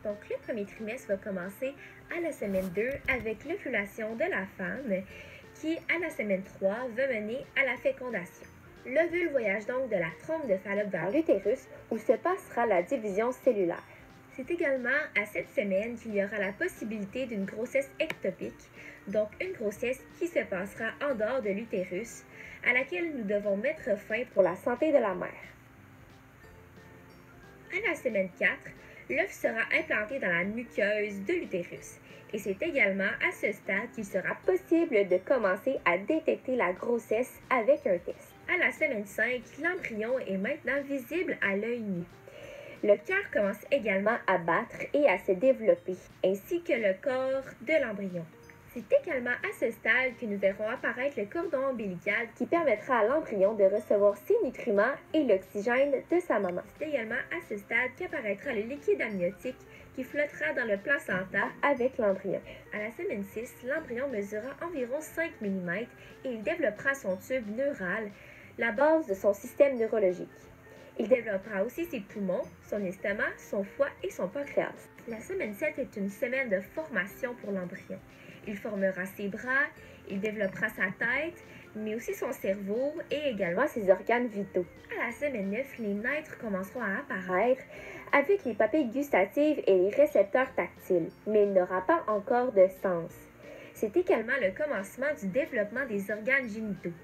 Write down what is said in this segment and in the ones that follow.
Donc, le premier trimestre va commencer à la semaine 2 avec l'ovulation de la femme qui, à la semaine 3, va mener à la fécondation. L'ovule voyage donc de la trompe de Fallope vers l'utérus où se passera la division cellulaire. C'est également à cette semaine qu'il y aura la possibilité d'une grossesse ectopique, donc une grossesse qui se passera en dehors de l'utérus, à laquelle nous devons mettre fin pour la santé de la mère. À la semaine 4, l'œuf sera implanté dans la muqueuse de l'utérus et c'est également à ce stade qu'il sera possible de commencer à détecter la grossesse avec un test. À la semaine 5, l'embryon est maintenant visible à l'œil nu. Le cœur commence également à battre et à se développer, ainsi que le corps de l'embryon. C'est également à ce stade que nous verrons apparaître le cordon ombilical qui permettra à l'embryon de recevoir ses nutriments et l'oxygène de sa maman. C'est également à ce stade qu'apparaîtra le liquide amniotique qui flottera dans le placenta avec l'embryon. À la semaine 6, l'embryon mesurera environ 5 mm et il développera son tube neural, la base de son système neurologique. Il développera aussi ses poumons, son estomac, son foie et son pancréas. La semaine 7 est une semaine de formation pour l'embryon. Il formera ses bras, il développera sa tête, mais aussi son cerveau et également ses organes vitaux. À la semaine 9, les naîtres commenceront à apparaître avec les papilles gustatives et les récepteurs tactiles, mais il n'aura pas encore de sens. C'est également le commencement du développement des organes génitaux.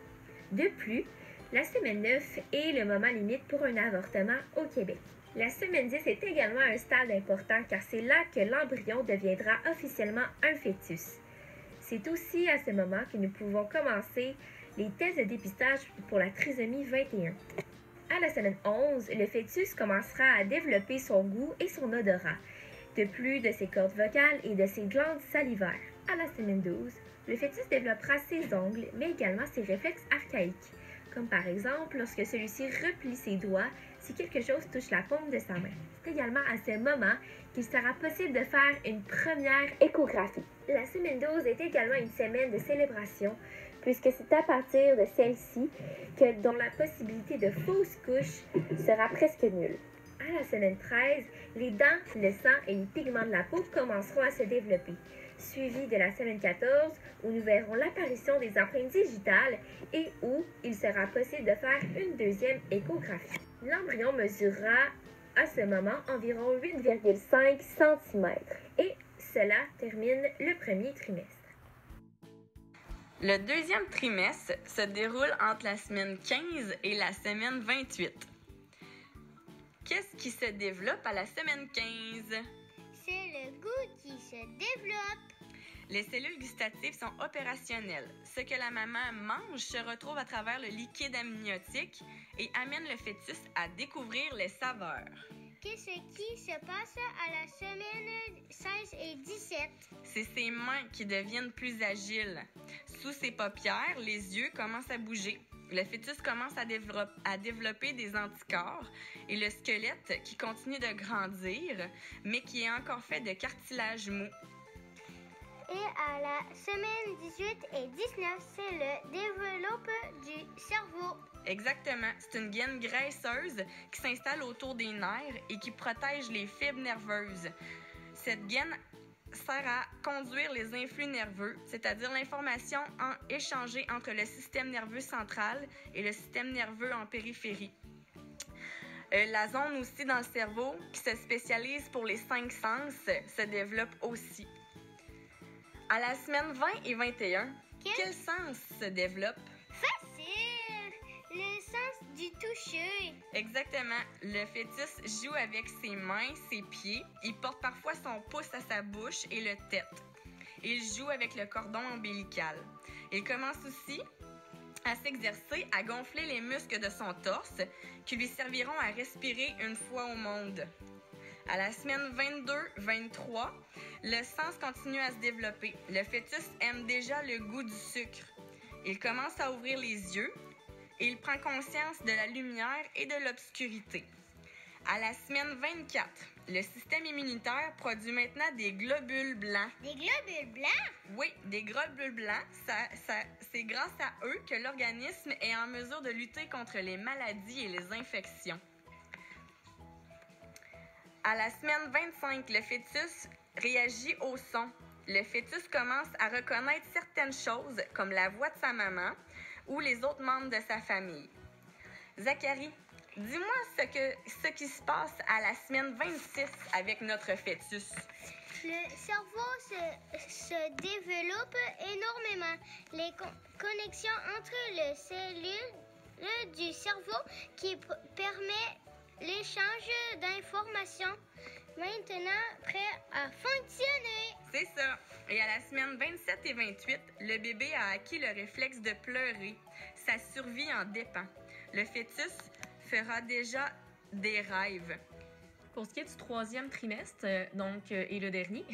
De plus, la semaine 9 est le moment limite pour un avortement au Québec. La semaine 10 est également un stade important car c'est là que l'embryon deviendra officiellement un fœtus. C'est aussi à ce moment que nous pouvons commencer les tests de dépistage pour la trisomie 21. À la semaine 11, le fœtus commencera à développer son goût et son odorat, de plus de ses cordes vocales et de ses glandes salivaires. À la semaine 12, le fœtus développera ses ongles, mais également ses réflexes archaïques, comme par exemple lorsque celui-ci replie ses doigts si quelque chose touche la paume de sa main. C'est également à ce moment qu'il sera possible de faire une première échographie. La semaine 12 est également une semaine de célébration, puisque c'est à partir de celle-ci dont la possibilité de fausse couche sera presque nulle. À la semaine 13, les dents, le sang et les pigments de la peau commenceront à se développer, suivi de la semaine 14 où nous verrons l'apparition des empreintes digitales et où il sera possible de faire une deuxième échographie. L'embryon mesurera à ce moment environ 8,5 cm et cela termine le premier trimestre. Le deuxième trimestre se déroule entre la semaine 15 et la semaine 28. Qu'est-ce qui se développe à la semaine 15? C'est le goût qui se développe. Les cellules gustatives sont opérationnelles. Ce que la maman mange se retrouve à travers le liquide amniotique et amène le fœtus à découvrir les saveurs. Qu'est-ce qui se passe à la semaine 16 et 17? C'est ses mains qui deviennent plus agiles. Sous ses paupières, les yeux commencent à bouger. Le fœtus commence à développer des anticorps et le squelette qui continue de grandir, mais qui est encore fait de cartilage mou. Et à la semaine 18 et 19, c'est le développement du cerveau. Exactement. C'est une gaine graisseuse qui s'installe autour des nerfs et qui protège les fibres nerveuses. Cette gaine sert à conduire les influx nerveux, c'est-à-dire l'information échangée entre le système nerveux central et le système nerveux en périphérie. La zone aussi dans le cerveau qui se spécialise pour les 5 sens se développe aussi. À la semaine 20 et 21, quel sens se développe? Facile! Le sens du toucher. Exactement. Le fœtus joue avec ses mains, ses pieds. Il porte parfois son pouce à sa bouche et le tête. Il joue avec le cordon ombilical. Il commence aussi à s'exercer, à gonfler les muscles de son torse qui lui serviront à respirer une fois au monde. À la semaine 22-23, le sens continue à se développer. Le fœtus aime déjà le goût du sucre. Il commence à ouvrir les yeux et il prend conscience de la lumière et de l'obscurité. À la semaine 24, le système immunitaire produit maintenant des globules blancs. Des globules blancs? Oui, des globules blancs. C'est grâce à eux que l'organisme est en mesure de lutter contre les maladies et les infections. À la semaine 25, le fœtus réagit au son. Le fœtus commence à reconnaître certaines choses, comme la voix de sa maman ou les autres membres de sa famille. Zacharie, dis-moi ce qui se passe à la semaine 26 avec notre fœtus. Le cerveau se développe énormément. Les connexions entre les cellules du cerveau qui permet l'échange d'informations maintenant prêt à fonctionner. C'est ça. Et à la semaine 27 et 28, le bébé a acquis le réflexe de pleurer. Sa survie en dépend. Le fœtus fera déjà des rêves. Pour ce qui est du 3e trimestre, et le dernier,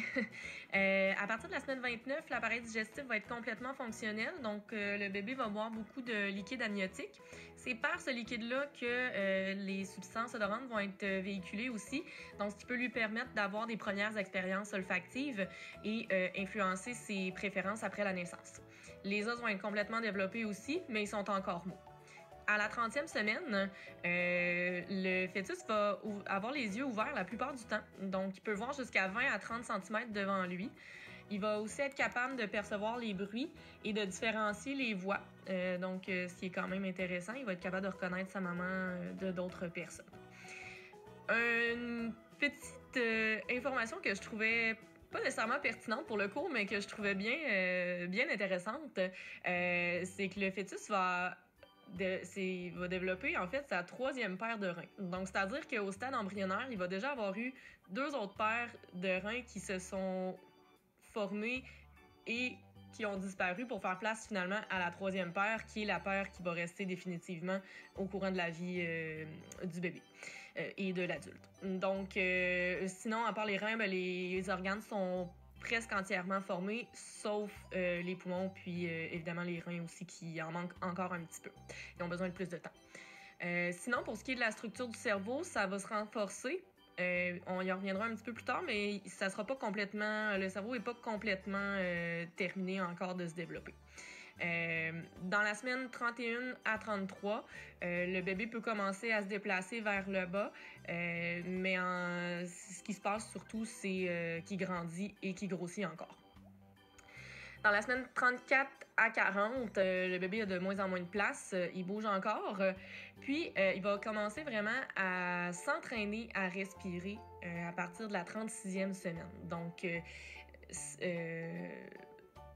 à partir de la semaine 29, l'appareil digestif va être complètement fonctionnel. Donc, le bébé va boire beaucoup de liquide amniotique. C'est par ce liquide-là que les substances odorantes vont être véhiculées aussi. Donc, ce qui peut lui permettre d'avoir des premières expériences olfactives et influencer ses préférences après la naissance. Les os vont être complètement développés aussi, mais ils sont encore mous. À la 30e semaine, le fœtus va avoir les yeux ouverts la plupart du temps. Donc, il peut voir jusqu'à 20 à 30 cm devant lui. Il va aussi être capable de percevoir les bruits et de différencier les voix. Ce qui est quand même intéressant. Il va être capable de reconnaître sa maman de d'autres personnes. Une petite information que je trouvais pas nécessairement pertinente pour le cours, mais que je trouvais bien intéressante, c'est que le fœtus va développer en fait sa 3e paire de reins. Donc, c'est-à-dire qu'au stade embryonnaire, il va déjà avoir eu 2 autres paires de reins qui se sont formés et qui ont disparu pour faire place finalement à la 3e paire, qui est la paire qui va rester définitivement au courant de la vie du bébé et de l'adulte. Donc, sinon, à part les reins, les organes sont presque entièrement formés, sauf les poumons, puis évidemment les reins aussi qui en manquent encore un petit peu. Ils ont besoin de plus de temps. Sinon, pour ce qui est de la structure du cerveau, ça va se renforcer. On y reviendra un petit peu plus tard, mais ça sera pas complètement. Le cerveau n'est pas complètement terminé encore de se développer. Dans la semaine 31 à 33, le bébé peut commencer à se déplacer vers le bas, mais ce qui se passe surtout, c'est qu'il grandit et qu'il grossit encore. Dans la semaine 34 à 40, le bébé a de moins en moins de place, il bouge encore, puis il va commencer vraiment à s'entraîner à respirer à partir de la 36e semaine. Donc,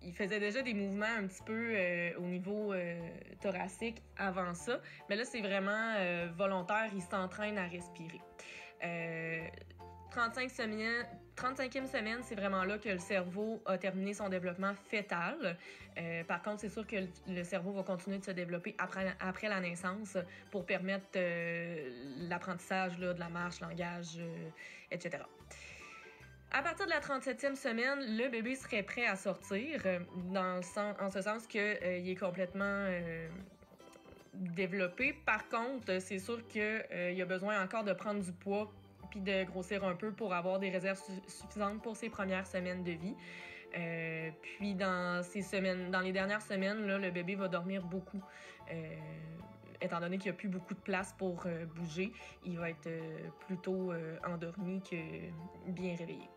il faisait déjà des mouvements un petit peu au niveau thoracique avant ça, mais là, c'est vraiment volontaire, il s'entraîne à respirer. 35e semaine, c'est vraiment là que le cerveau a terminé son développement fœtal. Par contre, c'est sûr que le cerveau va continuer de se développer après la naissance pour permettre l'apprentissage de la marche, langage, etc. À partir de la 37e semaine, le bébé serait prêt à sortir, en ce sens qu'il est complètement développé. Par contre, c'est sûr qu'il a besoin encore de prendre du poids puis de grossir un peu pour avoir des réserves suffisantes pour ses premières semaines de vie. Puis dans les dernières semaines, là, le bébé va dormir beaucoup. Étant donné qu'il n'y a plus beaucoup de place pour bouger, il va être plutôt endormi que bien réveillé.